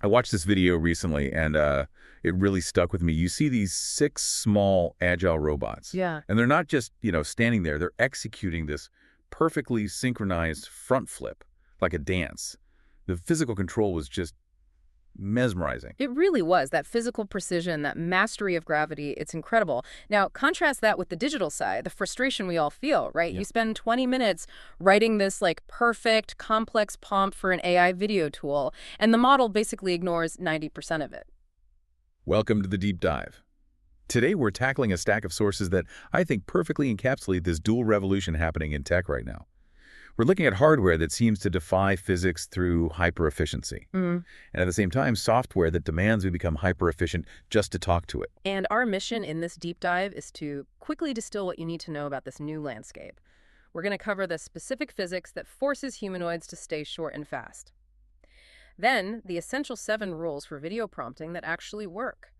I watched this video recently, and it really stuck with me. You see these 6 small, agile robots, Yeah. and they're not just, standing there. They're executing this perfectly synchronized front flip, like a dance. The physical control was just mesmerizing. It really was. That physical precision, that mastery of gravity, it's incredible. Now, contrast that with the digital side, the frustration we all feel, right? Yeah. You spend 20 minutes writing this like perfect, complex prompt for an AI video tool, and the model basically ignores 90% of it. Welcome to the deep dive. Today, we're tackling a stack of sources that I think perfectly encapsulate this dual revolution happening in tech right now. We're looking at hardware that seems to defy physics through hyper-efficiency. And at the same time, software that demands we become hyper-efficient just to talk to it. And our mission in this deep dive is to quickly distill what you need to know about this new landscape. We're going to cover the specific physics that forces humanoids to stay short and fast. Then, the essential 7 rules for video prompting that actually work.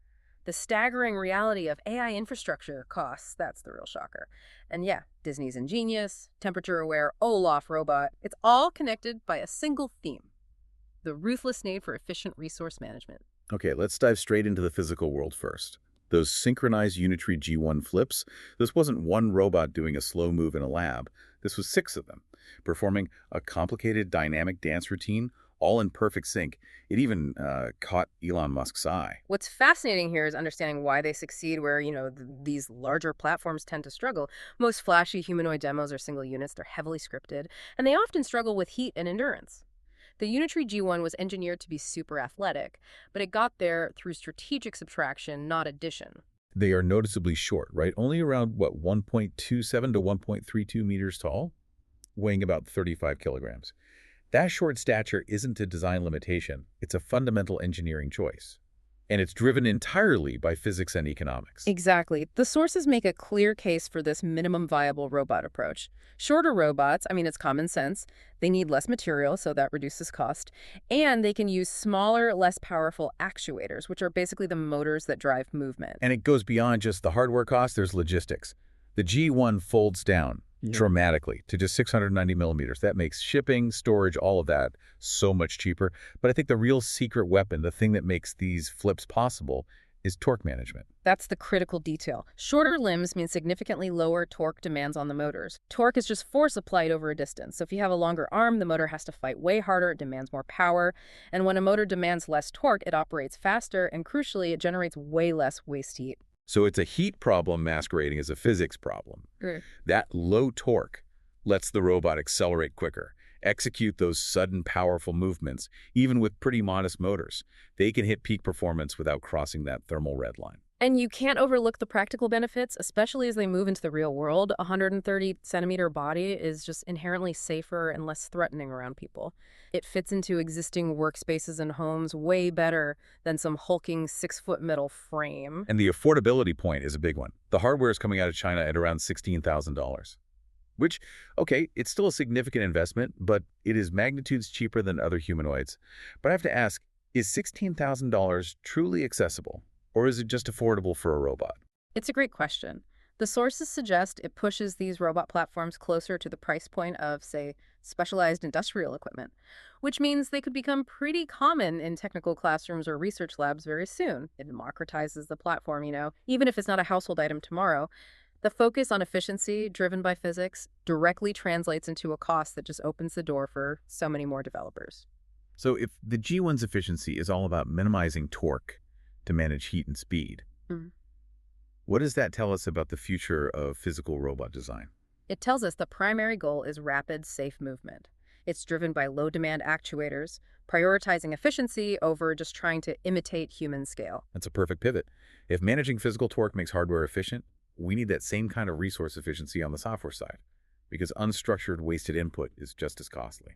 The staggering reality of AI infrastructure costs, that's the real shocker. And yeah, Disney's ingenious, temperature-aware Olaf robot, it's all connected by a single theme: the ruthless need for efficient resource management. Okay, let's dive straight into the physical world first. Those synchronized Unitree G1 flips, this wasn't one robot doing a slow move in a lab. This was 6 of them, performing a complicated dynamic dance routine, all in perfect sync. It even caught Elon Musk's eye. What's fascinating here is understanding why they succeed where, these larger platforms tend to struggle. Most flashy humanoid demos are single units, they're heavily scripted, and they often struggle with heat and endurance. The Unitree G1 was engineered to be super athletic, but it got there through strategic subtraction, not addition. They are noticeably short, right? Only around, 1.27 to 1.32 meters tall, weighing about 35 kilograms. That short stature isn't a design limitation. It's a fundamental engineering choice. And it's driven entirely by physics and economics. Exactly. The sources make a clear case for this minimum viable robot approach. Shorter robots, it's common sense. They need less material, so that reduces cost. And they can use smaller, less powerful actuators, which are basically the motors that drive movement. And it goes beyond just the hardware cost, there's logistics. The G1 folds down dramatically to just 690 millimeters. That makes shipping, storage, all of that so much cheaper. But I think the real secret weapon, the thing that makes these flips possible, is torque management. That's the critical detail. Shorter limbs mean significantly lower torque demands on the motors. Torque is just force applied over a distance. So if you have a longer arm, the motor has to fight way harder, it demands more power. And when a motor demands less torque, it operates faster, and crucially, it generates way less waste heat. So it's a heat problem masquerading as a physics problem. That low torque lets the robot accelerate quicker, execute those sudden powerful movements, even with pretty modest motors. They can hit peak performance without crossing that thermal red line. And you can't overlook the practical benefits, especially as they move into the real world. A 130-centimeter body is just inherently safer and less threatening around people. It fits into existing workspaces and homes way better than some hulking 6-foot metal frame. And the affordability point is a big one. The hardware is coming out of China at around $16,000. Which, okay, it's still a significant investment, but it is magnitudes cheaper than other humanoids. But I have to ask, is $16,000 truly accessible? Or is it just affordable for a robot? It's a great question. The sources suggest it pushes these robot platforms closer to the price point of, say, specialized industrial equipment, which means they could become pretty common in technical classrooms or research labs very soon. It democratizes the platform, even if it's not a household item tomorrow. The focus on efficiency, driven by physics, directly translates into a cost that just opens the door for so many more developers. So if the G1's efficiency is all about minimizing torque to manage heat and speed, what does that tell us about the future of physical robot design? It tells us the primary goal is rapid, safe movement. It's driven by low-demand actuators, prioritizing efficiency over just trying to imitate human scale. That's a perfect pivot. If managing physical torque makes hardware efficient, we need that same kind of resource efficiency on the software side, because unstructured, wasted input is just as costly.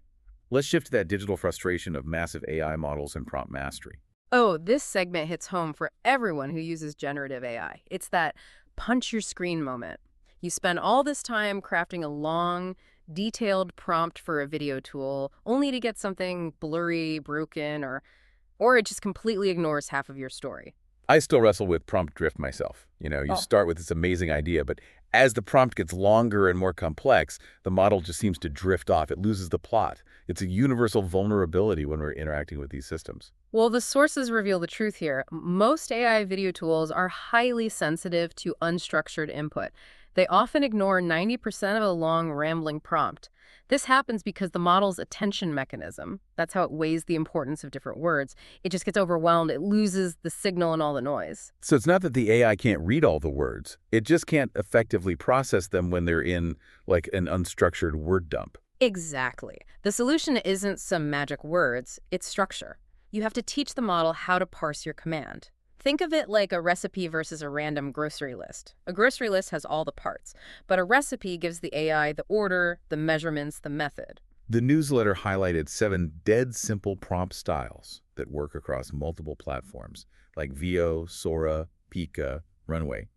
Let's shift to that digital frustration of massive AI models and prompt mastery. Oh, this segment hits home for everyone who uses generative AI. It's that punch your screen moment. You spend all this time crafting a long, detailed prompt for a video tool, only to get something blurry, broken, or it just completely ignores half of your story. I still wrestle with prompt drift myself. You start with this amazing idea, but as the prompt gets longer and more complex, the model just seems to drift off. It loses the plot. It's a universal vulnerability when we're interacting with these systems. Well, the sources reveal the truth here. Most AI video tools are highly sensitive to unstructured input. They often ignore 90% of a long, rambling prompt. This happens because the model's attention mechanism, that's how it weighs the importance of different words, it just gets overwhelmed. It loses the signal and all the noise. So it's not that the AI can't read all the words. It just can't effectively process them when they're in, like, an unstructured word dump. Exactly. The solution isn't some magic words, it's structure. You have to teach the model how to parse your command. Think of it like a recipe versus a random grocery list. A grocery list has all the parts, but a recipe gives the AI the order, the measurements, the method. The newsletter highlighted 7 dead simple prompt styles that work across multiple platforms, like Veo, Sora, Pika, Runway.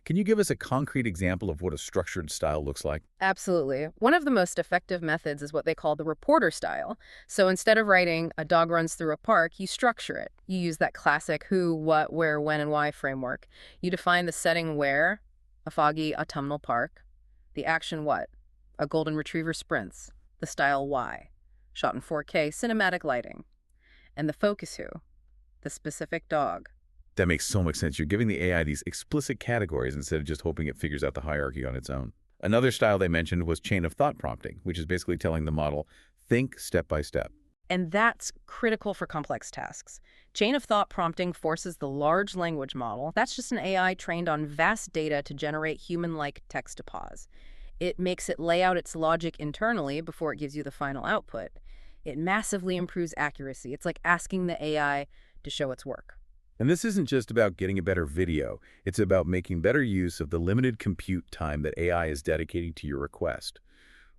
Can you give us a concrete example of what a structured style looks like? Absolutely. One of the most effective methods is what they call the reporter style. So instead of writing "a dog runs through a park," you structure it. You use that classic who, what, where, when, and why framework. You define the setting where, a foggy autumnal park, the action what, a golden retriever sprints, the style why, shot in 4K cinematic lighting, and the focus who, the specific dog. That makes so much sense. You're giving the AI these explicit categories instead of just hoping it figures out the hierarchy on its own. Another style they mentioned was chain of thought prompting, which is basically telling the model, think step by step. And that's critical for complex tasks. Chain of thought prompting forces the large language model, that's just an AI trained on vast data to generate human-like text to pause. It makes it lay out its logic internally before it gives you the final output. It massively improves accuracy. It's like asking the AI to show its work. And this isn't just about getting a better video. It's about making better use of the limited compute time that AI is dedicating to your request.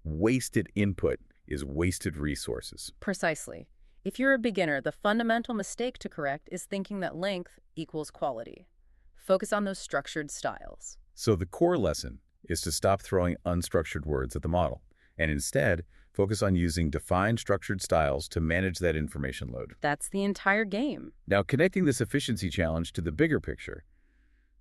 Wasted input is wasted resources. Precisely. If you're a beginner, the fundamental mistake to correct is thinking that length equals quality. Focus on those structured styles. So the core lesson is to stop throwing unstructured words at the model, and instead focus on using defined structured styles to manage that information load. That's the entire game. Now, connecting this efficiency challenge to the bigger picture,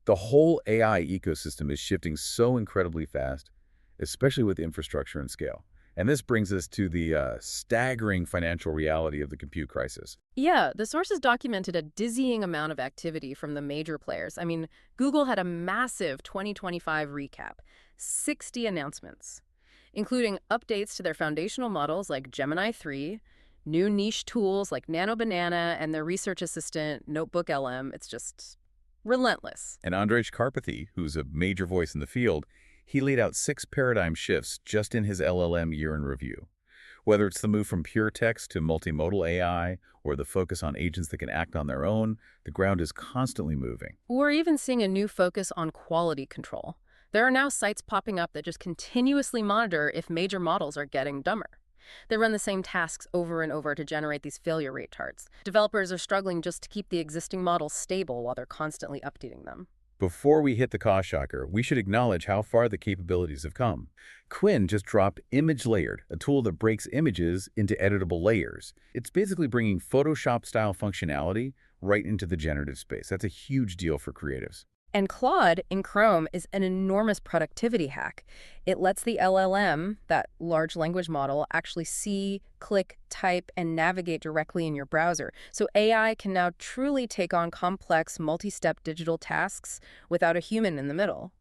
the whole AI ecosystem is shifting so incredibly fast, especially with infrastructure and scale. And this brings us to the staggering financial reality of the compute crisis. Yeah, the sources documented a dizzying amount of activity from the major players. I mean, Google had a massive 2025 recap, 60 announcements, including updates to their foundational models like Gemini 3, new niche tools like Nano Banana, and their research assistant, Notebook LM. It's just relentless. And Karpathy, who's a major voice in the field, he laid out 6 paradigm shifts just in his LLM year in review. Whether it's the move from pure text to multimodal AI or the focus on agents that can act on their own, the ground is constantly moving. We're even seeing a new focus on quality control. There are now sites popping up that just continuously monitor if major models are getting dumber. They run the same tasks over and over to generate these failure rate charts. Developers are struggling just to keep the existing models stable while they're constantly updating them. Before we hit the cost shocker, we should acknowledge how far the capabilities have come. Qwen just dropped Image Layered, a tool that breaks images into editable layers. It's basically bringing Photoshop-style functionality right into the generative space. That's a huge deal for creatives. And Claude in Chrome is an enormous productivity hack. It lets the LLM, that large language model, actually see, click, type, and navigate directly in your browser. So AI can now truly take on complex, multi-step digital tasks without a human in the middle.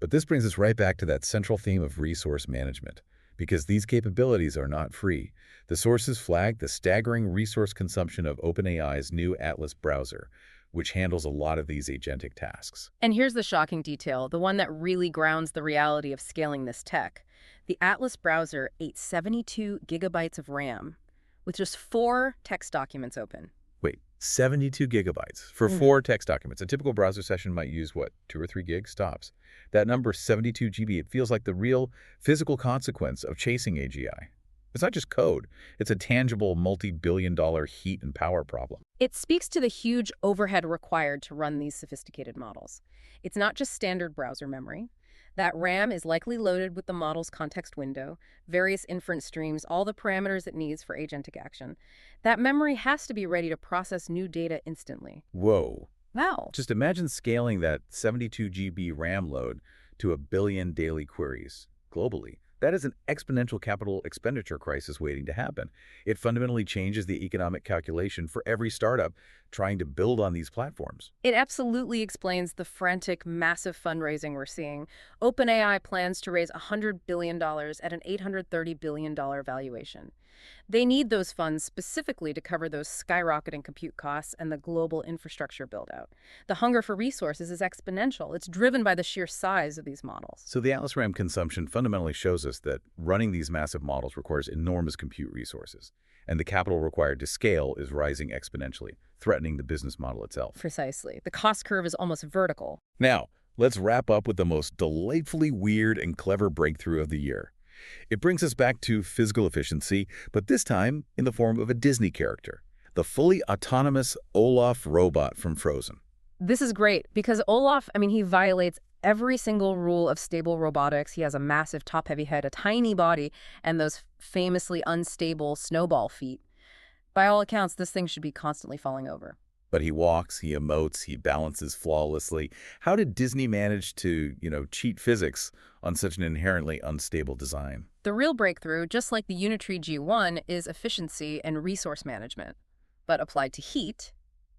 But this brings us right back to that central theme of resource management, because these capabilities are not free. The sources flag the staggering resource consumption of OpenAI's new Atlas browser, which handles a lot of these agentic tasks. And here's the shocking detail, the one that really grounds the reality of scaling this tech. The Atlas browser ate 72 gigabytes of RAM with just 4 text documents open. Wait, 72 gigabytes for 4 text documents. A typical browser session might use, what, 2 or 3 gigs? Stops. That number, 72 GB, it feels like the real physical consequence of chasing AGI. It's not just code. It's a tangible multi-billion-dollar heat and power problem. It speaks to the huge overhead required to run these sophisticated models. It's not just standard browser memory. That RAM is likely loaded with the model's context window, various inference streams, all the parameters it needs for agentic action. That memory has to be ready to process new data instantly. Whoa. Wow. Just imagine scaling that 72 GB RAM load to 1 billion daily queries globally. That is an exponential capital expenditure crisis waiting to happen. It fundamentally changes the economic calculation for every startup trying to build on these platforms. It absolutely explains the frantic, massive fundraising we're seeing. OpenAI plans to raise $100 billion at an $830 billion valuation. They need those funds specifically to cover those skyrocketing compute costs and the global infrastructure build-out. The hunger for resources is exponential. It's driven by the sheer size of these models. So the Atlas RAM consumption fundamentally shows us that running these massive models requires enormous compute resources, and the capital required to scale is rising exponentially, threatening the business model itself. Precisely. The cost curve is almost vertical. Now, let's wrap up with the most delightfully weird and clever breakthrough of the year. It brings us back to physical efficiency, but this time in the form of a Disney character, the fully autonomous Olaf robot from Frozen. This is great because Olaf, he violates every single rule of stable robotics. He has a massive top-heavy head, a tiny body, and those famously unstable snowball feet. By all accounts, this thing should be constantly falling over. But he walks, he emotes, he balances flawlessly. How did Disney manage to, cheat physics on such an inherently unstable design? The real breakthrough, just like the Unitree G1, is efficiency and resource management. But applied to heat,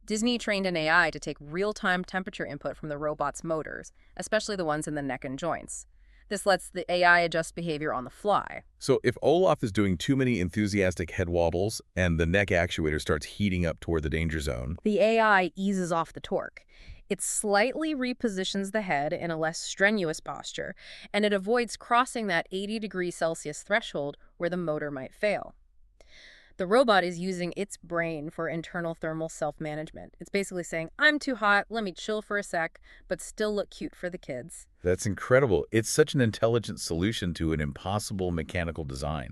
Disney trained an AI to take real-time temperature input from the robot's motors, especially the ones in the neck and joints. This lets the AI adjust behavior on the fly. So if Olaf is doing too many enthusiastic head wobbles and the neck actuator starts heating up toward the danger zone, the AI eases off the torque. It slightly repositions the head in a less strenuous posture, and it avoids crossing that 80 degrees Celsius threshold where the motor might fail. The robot is using its brain for internal thermal self-management. It's basically saying, I'm too hot, let me chill for a sec, but still look cute for the kids. That's incredible. It's such an intelligent solution to an impossible mechanical design.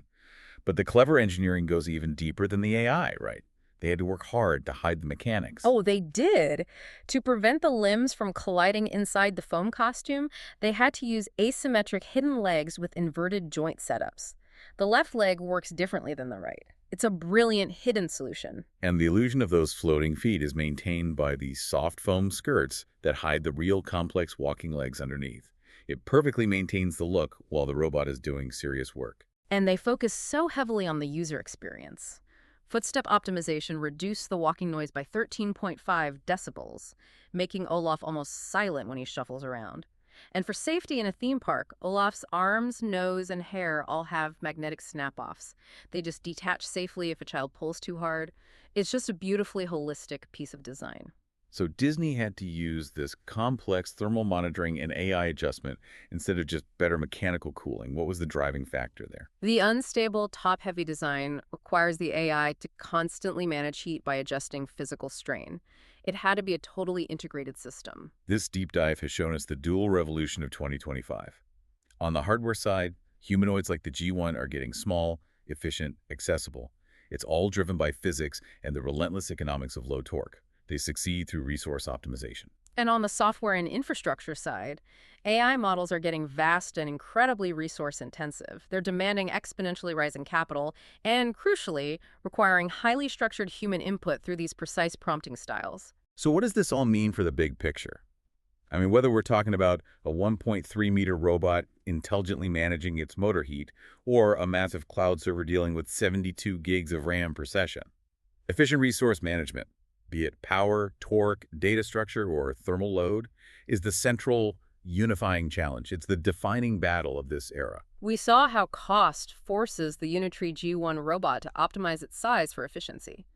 But the clever engineering goes even deeper than the AI, right? They had to work hard to hide the mechanics. Oh, they did. To prevent the limbs from colliding inside the foam costume, they had to use asymmetric hidden legs with inverted joint setups. The left leg works differently than the right. It's a brilliant hidden solution. And the illusion of those floating feet is maintained by these soft foam skirts that hide the real complex walking legs underneath. It perfectly maintains the look while the robot is doing serious work. And they focus so heavily on the user experience. Footstep optimization reduced the walking noise by 13.5 decibels, making Olaf almost silent when he shuffles around. And for safety in a theme park, Olaf's arms, nose, and hair all have magnetic snap-offs. They just detach safely if a child pulls too hard. It's just a beautifully holistic piece of design. So Disney had to use this complex thermal monitoring and AI adjustment instead of just better mechanical cooling. What was the driving factor there? The unstable, top-heavy design requires the AI to constantly manage heat by adjusting physical strain. It had to be a totally integrated system. This deep dive has shown us the dual revolution of 2025. On the hardware side, humanoids like the G1 are getting small, efficient, accessible. It's all driven by physics and the relentless economics of low torque. They succeed through resource optimization. And on the software and infrastructure side, AI models are getting vast and incredibly resource-intensive. They're demanding exponentially rising capital and, crucially, requiring highly structured human input through these precise prompting styles. So what does this all mean for the big picture? Whether we're talking about a 1.3-meter robot intelligently managing its motor heat or a massive cloud server dealing with 72 gigs of RAM per session, efficient resource management, be it power, torque, data structure, or thermal load, is the central unifying challenge. It's the defining battle of this era. We saw how cost forces the Unitree G1 robot to optimize its size for efficiency.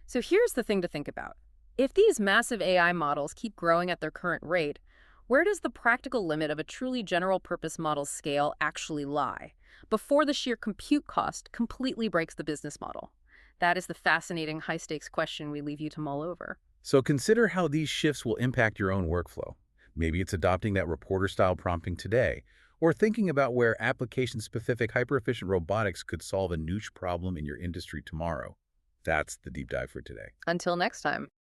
So here's the thing to think about. If these massive AI models keep growing at their current rate, where does the practical limit of a truly general-purpose model's scale actually lie, before the sheer compute cost completely breaks the business model? That is the fascinating high-stakes question we leave you to mull over. So consider how these shifts will impact your own workflow. Maybe it's adopting that reporter-style prompting today, or thinking about where application-specific hyper-efficient robotics could solve a niche problem in your industry tomorrow. That's the deep dive for today. Until next time.